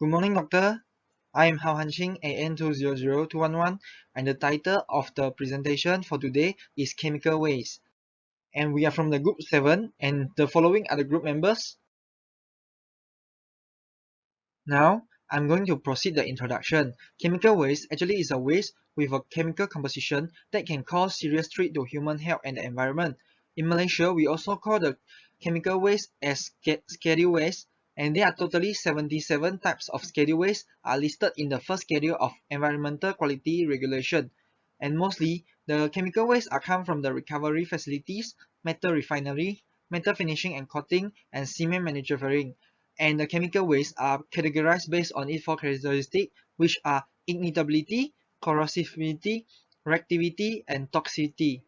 Good morning, doctor. I am Hao Hanqing, AN200211, and the title of the presentation for today is Chemical Waste. And we are from the group 7, and the following are the group members. Now, I'm going to proceed the introduction. Chemical waste actually is a waste with a chemical composition that can cause serious threat to human health and the environment. In Malaysia, we also call the chemical waste as schedule waste, and there are totally 77 types of schedule waste are listed in the first schedule of environmental quality regulation. And mostly, the chemical waste are come from the recovery facilities, metal refinery, metal finishing and coating, and cement manufacturing. And the chemical waste are categorized based on its four characteristics, which are ignitability, corrosivity, reactivity, and toxicity.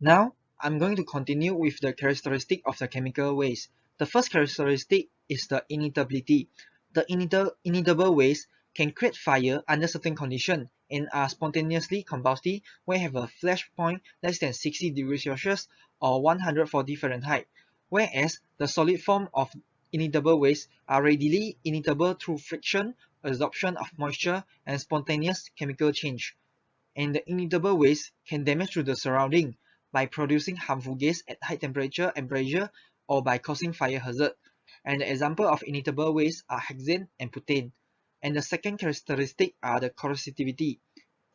Now, I'm going to continue with the characteristic of the chemical waste. The first characteristic is the ignitability. The ignitable waste can create fire under certain conditions and are spontaneously combustive when have a flash point less than 60 degrees Celsius or 140 Fahrenheit, whereas the solid form of ignitable waste are readily ignitable through friction, absorption of moisture, and spontaneous chemical change. And the ignitable waste can damage to the surrounding by producing harmful gas at high temperature and pressure or by causing fire hazard. And the example of ignitable waste are hexane and butane. And the second characteristic are the corrosivity.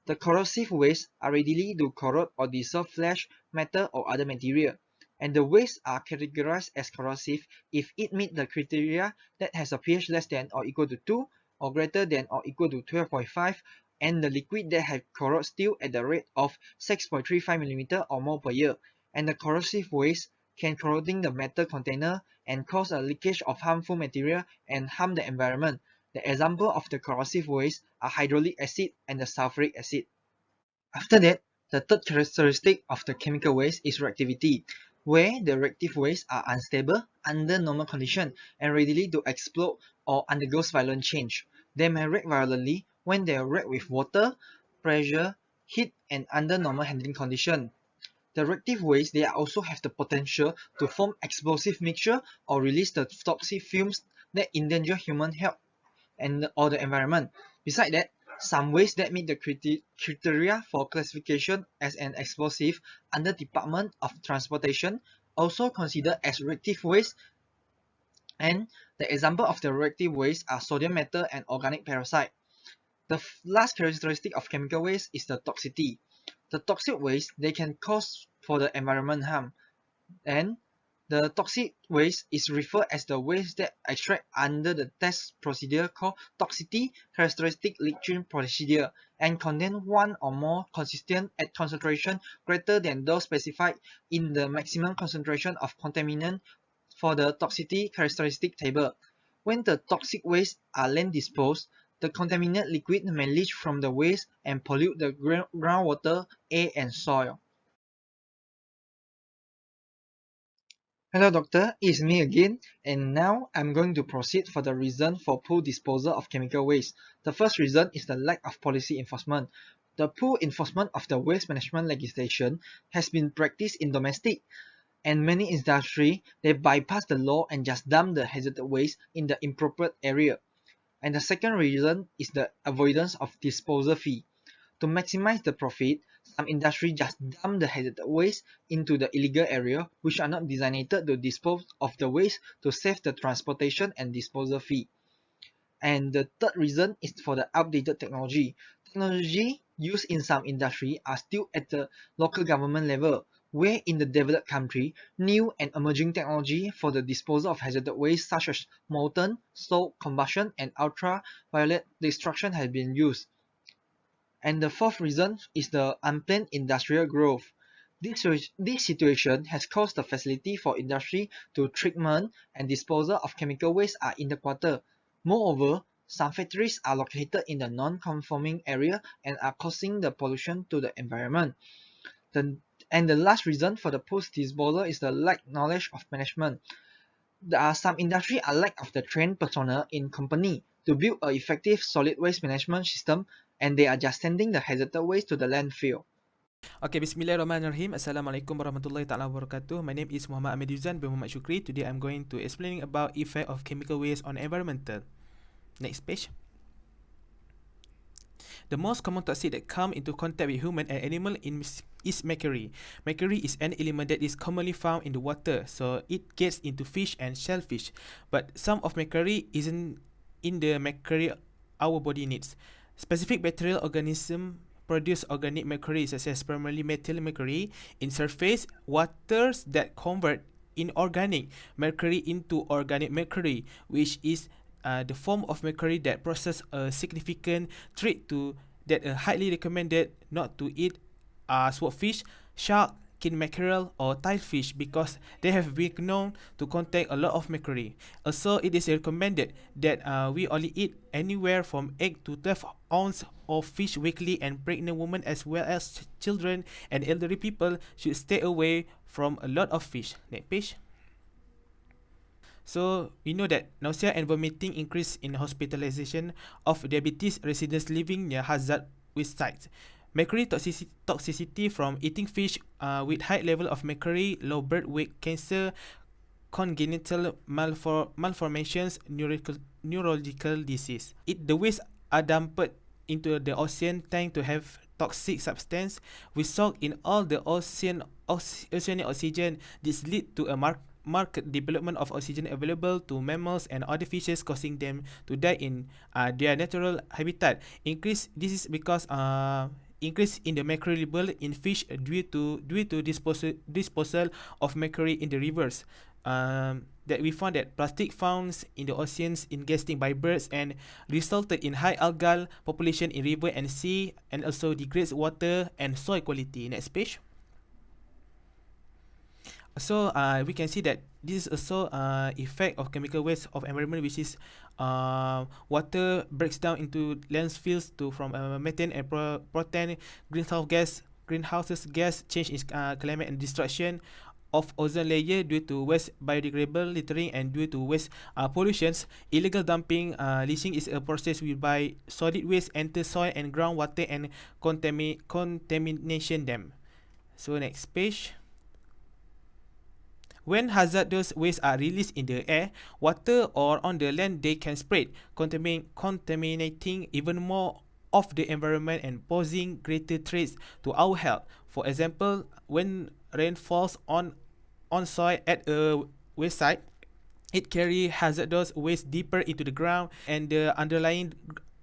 The corrosive waste are readily to corrode or dissolve flesh, metal or other material. And the wastes are categorized as corrosive if it meets the criteria that has a pH less than or equal to 2 or greater than or equal to 12.5 and the liquid that have corrode steel at the rate of 6.35 mm or more per year. And the corrosive waste can corroding the metal container and cause a leakage of harmful material and harm the environment. The example of the corrosive waste are hydraulic acid and the sulfuric acid. After that, the third characteristic of the chemical waste is reactivity, where the reactive wastes are unstable under normal conditions and readily to explode or undergoes violent change. They may react violently when they react with water, pressure, heat, and under normal handling conditions. The reactive waste they also have the potential to form explosive mixture or release the toxic fumes that endanger human health and or the environment. Besides that, some waste that meet the criteria for classification as an explosive under Department of Transportation also considered as reactive waste, and the example of the reactive waste are sodium metal and organic parasite. The last characteristic of chemical waste is the toxicity. The toxic waste they can cause for the environment harm, and the toxic waste is referred as the waste that extract under the test procedure called toxicity characteristic leaching procedure and contain one or more consistent at concentration greater than those specified in the maximum concentration of contaminant for the toxicity characteristic table. When the toxic waste are then disposed, the contaminant liquid may leach from the waste and pollute the groundwater, air, and soil. Hello doctor, it's me again, and now I'm going to proceed for the reason for poor disposal of chemical waste. The first reason is the lack of policy enforcement. The poor enforcement of the waste management legislation has been practiced in domestic and many industries they bypass the law and just dump the hazardous waste in the inappropriate area. And the second reason is the avoidance of disposal fee. To maximize the profit, some industries just dump the hazardous waste into the illegal area which are not designated to dispose of the waste to save the transportation and disposal fee. And the third reason is for the outdated technology. Technology used in some industry are still at the local government level, where in the developed country, new and emerging technology for the disposal of hazardous waste such as molten, slow combustion, and ultraviolet destruction has been used. And the fourth reason is the unplanned industrial growth. This situation has caused the facility for industry to treatment and disposal of chemical waste are in the quarter. Moreover, some factories are located in the non-conforming area and are causing the pollution to the environment. And the last reason for the post-disposal is the lack knowledge of management. There are some industry are lack of the trained personnel in company to build a effective solid waste management system, and they are just sending the hazardous waste to the landfill. Okay, Bismillahirrahmanirrahim. Assalamualaikum warahmatullahi taala wabarakatuh. My name is Muhammad Ahmed Yuzan bin Muhammad Shukri. Today I'm going to explaining about effect of chemical waste on environmental. Next page. The most common toxic that come into contact with human and animal is mercury. Mercury is an element that is commonly found in the water, so it gets into fish and shellfish. But some of mercury isn't in the mercury our body needs. Specific bacterial organism produce organic mercury such as primarily methyl mercury in surface waters that convert inorganic mercury into organic mercury, which is the form of mercury that process a significant trait to that highly recommended not to eat swordfish, shark, king mackerel, or tilefish because they have been known to contain a lot of mercury. Also, it is recommended that we only eat anywhere from 8 to 12 ounce of fish weekly, and pregnant women as well as children and elderly people should stay away from a lot of fish. Next page. So we know that nausea and vomiting increase in hospitalization of diabetes residents living near hazard waste sites. Mercury toxicity from eating fish with high level of mercury, low birth weight, cancer, congenital malformations, neurological disease. The waste are dumped into the ocean tend to have toxic substance. We soak in all the oceanic oxygen. This lead to a marked development of oxygen available to mammals and other fishes, causing them to die in their natural habitat. This is because increase in the mercury level in fish due to disposal of mercury in the rivers. That we found that plastic found in the oceans ingesting by birds and resulted in high algal population in river and sea, and also degrades water and soil quality. Next page. So we can see that this is also effect of chemical waste of environment, which is water breaks down into landfills to from methane and protein, greenhouse gas change in climate and destruction of ozone layer due to waste biodegradable littering and due to waste pollutions. Illegal dumping, leaching is a process whereby solid waste enter soil and groundwater and contamination them. So next page. When hazardous waste are released in the air, water, or on the land, they can spread, contaminating even more of the environment and posing greater threats to our health. For example, when rain falls on soil at a waste site, it carries hazardous waste deeper into the ground and the underlying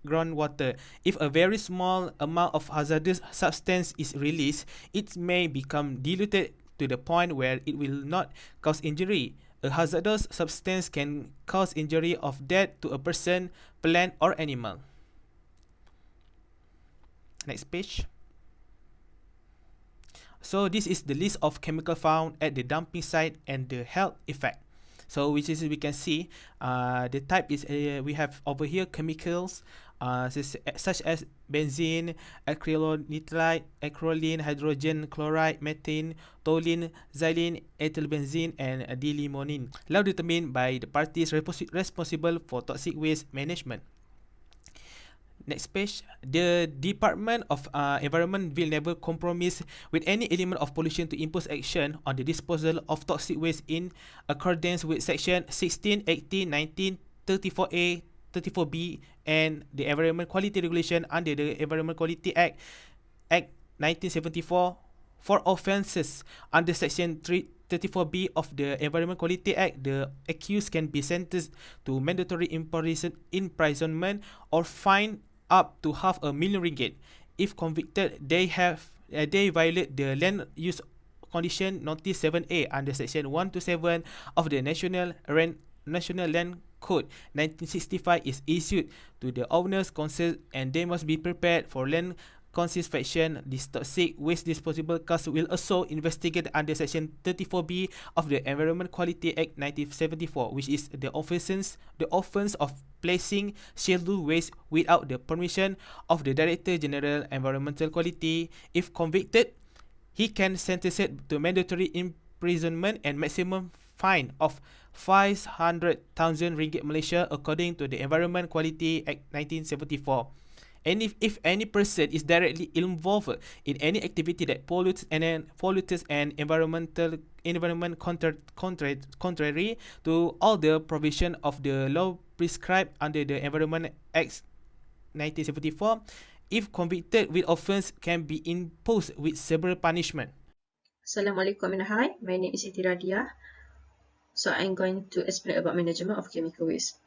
groundwater. If a very small amount of hazardous substance is released, it may become diluted to the point where it will not cause injury. A hazardous substance can cause injury of death to a person, plant, or animal. Next page. So this is the list of chemical found at the dumping site and the health effect. So which is we can see the type is we have over here chemicals such as benzene, acrylonitrile, acrolein, hydrogen chloride, methane, toluene, xylene, ethylbenzene, and D-limonene, now determined by the parties responsible for toxic waste management. Next page. The Department of Environment will never compromise with any element of pollution to impose action on the disposal of toxic waste in accordance with Section 16, 18, 19, 34A, 34B, and the Environment Quality Regulation under the Environment Quality Act 1974. For offences under Section 34B of the Environment Quality Act, the accused can be sentenced to mandatory imprisonment or fined up to $500,000. If convicted, they violate the Land Use Condition Notice 7A under Section 127 of the National Land Code 1965 is issued to the owners concerned, and they must be prepared for land conservation. This toxic waste disposable cost will also investigate under Section 34B of the Environment Quality Act 1974, which is the offense of placing scheduled waste without the permission of the Director General Environmental Quality. If convicted, he can sentence it to mandatory imprisonment and maximum fine of 500,000 ringgit Malaysia according to the Environment Quality Act 1974. if any person is directly involved in any activity that pollutes and environment contrary to all the provision of the law prescribed under the Environment Act 1974, if convicted with offence, can be imposed with several punishment. Assalamualaikum and hi, my name is Siti Radia. So I'm going to explain about management of chemical waste.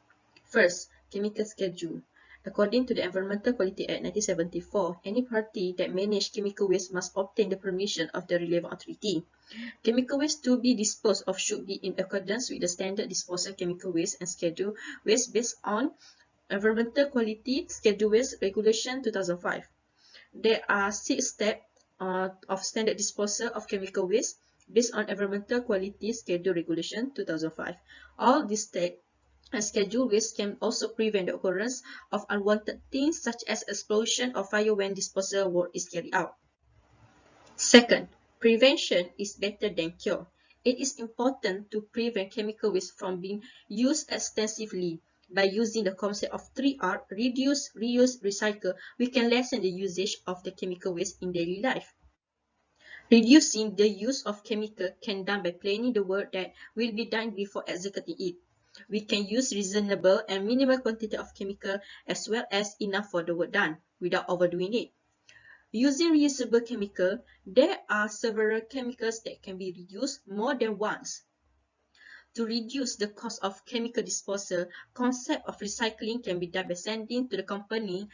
First, chemical schedule. According to the Environmental Quality Act 1974, any party that manage chemical waste must obtain the permission of the relevant authority. Chemical waste to be disposed of should be in accordance with the standard disposal chemical waste and schedule waste based on Environmental Quality Schedule Waste Regulation 2005. There are 6 steps of standard disposal of chemical waste based on Environmental Quality Schedule Regulation 2005. All these steps and schedule waste can also prevent the occurrence of unwanted things such as explosion or fire when disposal work is carried out. Second, prevention is better than cure. It is important to prevent chemical waste from being used extensively. By using the concept of 3R, reduce, reuse, recycle, we can lessen the usage of the chemical waste in daily life. Reducing the use of chemical can be done by planning the work that will be done before executing it. We can use reasonable and minimal quantity of chemical as well as enough for the work done without overdoing it. Using reusable chemical, there are several chemicals that can be reused more than once. To reduce the cost of chemical disposal, concept of recycling can be done by sending to the company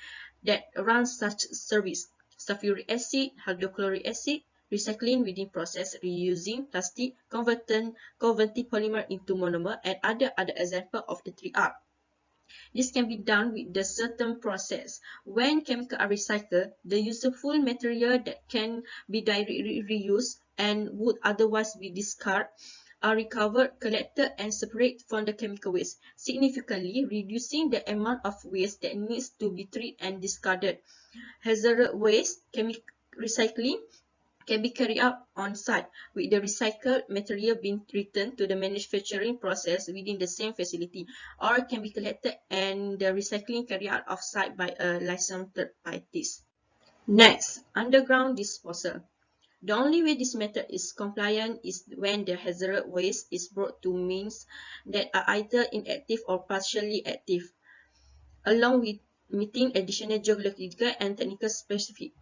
that runs such service sulfuric acid, hydrochloric acid, recycling within process, reusing plastic, converting polymer into monomer, and other examples of the 3R. This can be done with the certain process. When chemicals are recycled, the useful material that can be directly reused and would otherwise be discarded are recovered, collected, and separated from the chemical waste, significantly reducing the amount of waste that needs to be treated and discarded. Hazardous waste recycling can be carried out on site, with the recycled material being returned to the manufacturing process within the same facility, or can be collected and the recycling carried out off-site by a licensed third parties. Next, underground disposal. The only way this method is compliant is when the hazardous waste is brought to means that are either inactive or partially active, along with meeting additional geological and technical specifics.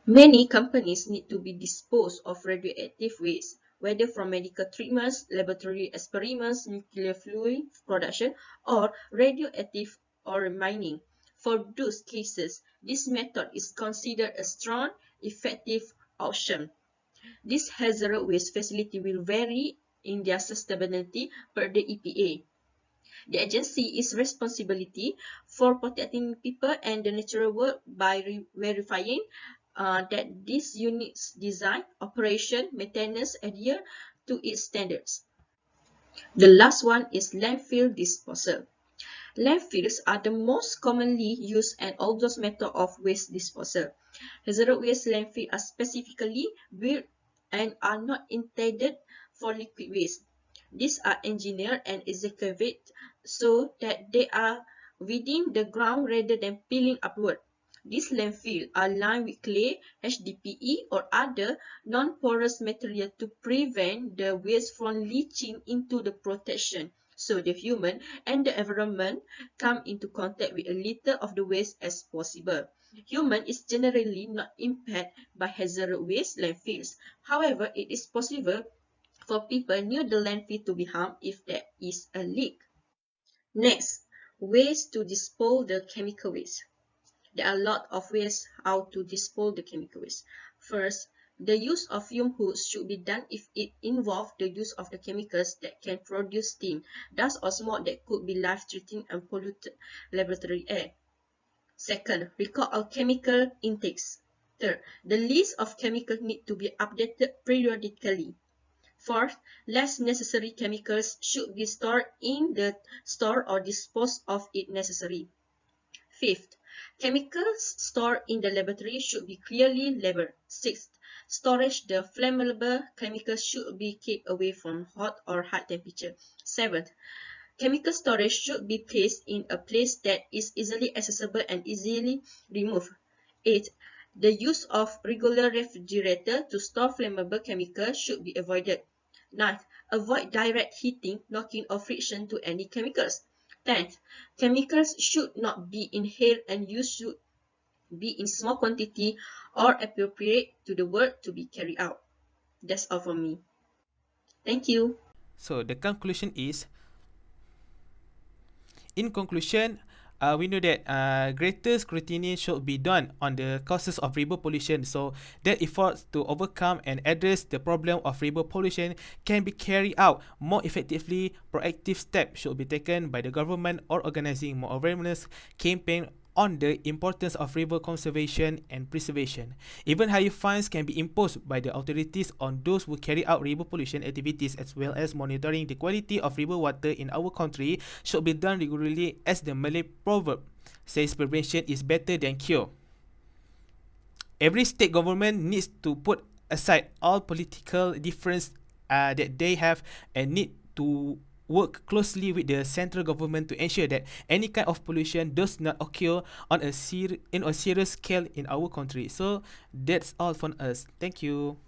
Many companies need to be disposed of radioactive waste, whether from medical treatments, laboratory experiments, nuclear fuel production, or radioactive or mining. For those cases, this method is considered a strong, effective option. This hazardous waste facility will vary in their sustainability per the EPA. The agency is responsibility for protecting people and the natural world by verifying that this unit's design, operation, maintenance adhere to its standards. The last one is landfill disposal. Landfills are the most commonly used and oldest method of waste disposal. Hazardous waste landfills are specifically built and are not intended for liquid waste. These are engineered and excavated so that they are within the ground rather than peeling upward. These landfills are lined with clay, HDPE, or other non-porous material to prevent the waste from leaching into the protection, so the human and the environment come into contact with as little of the waste as possible. Human is generally not impacted by hazardous waste landfills. However, it is possible for people near the landfill to be harmed if there is a leak. Next, ways to dispose the chemical waste. There are a lot of ways how to dispose the chemical waste. First, the use of fume hoods should be done if it involves the use of the chemicals that can produce steam, dust or smoke that could be life-threatening and pollute laboratory air. Second, record all chemical intakes. Third, the list of chemicals need to be updated periodically. Fourth, less necessary chemicals should be stored in the store or disposed of if necessary. Fifth, chemicals stored in the laboratory should be clearly labeled. Sixth, storage the flammable chemicals should be kept away from hot or high temperature. Seventh, Chemical storage should be placed in a place that is easily accessible and easily removed. 8. The use of regular refrigerator to store flammable chemicals should be avoided. 9. Avoid direct heating, knocking, or friction to any chemicals. 10. Chemicals should not be inhaled and use should be in small quantity or appropriate to the work to be carried out. That's all from me. Thank you. So the conclusion is, in conclusion, we know that greater scrutiny should be done on the causes of river pollution, so that efforts to overcome and address the problem of river pollution can be carried out more effectively. Proactive steps should be taken by the government or organizing more awareness campaign on the importance of river conservation and preservation. Even higher fines can be imposed by the authorities on those who carry out river pollution activities, as well as monitoring the quality of river water in our country should be done regularly, as the Malay proverb says prevention is better than cure. Every state government needs to put aside all political difference that they have and need to work closely with the central government to ensure that any kind of pollution does not occur on a serious scale in our country. So that's all from us. Thank you.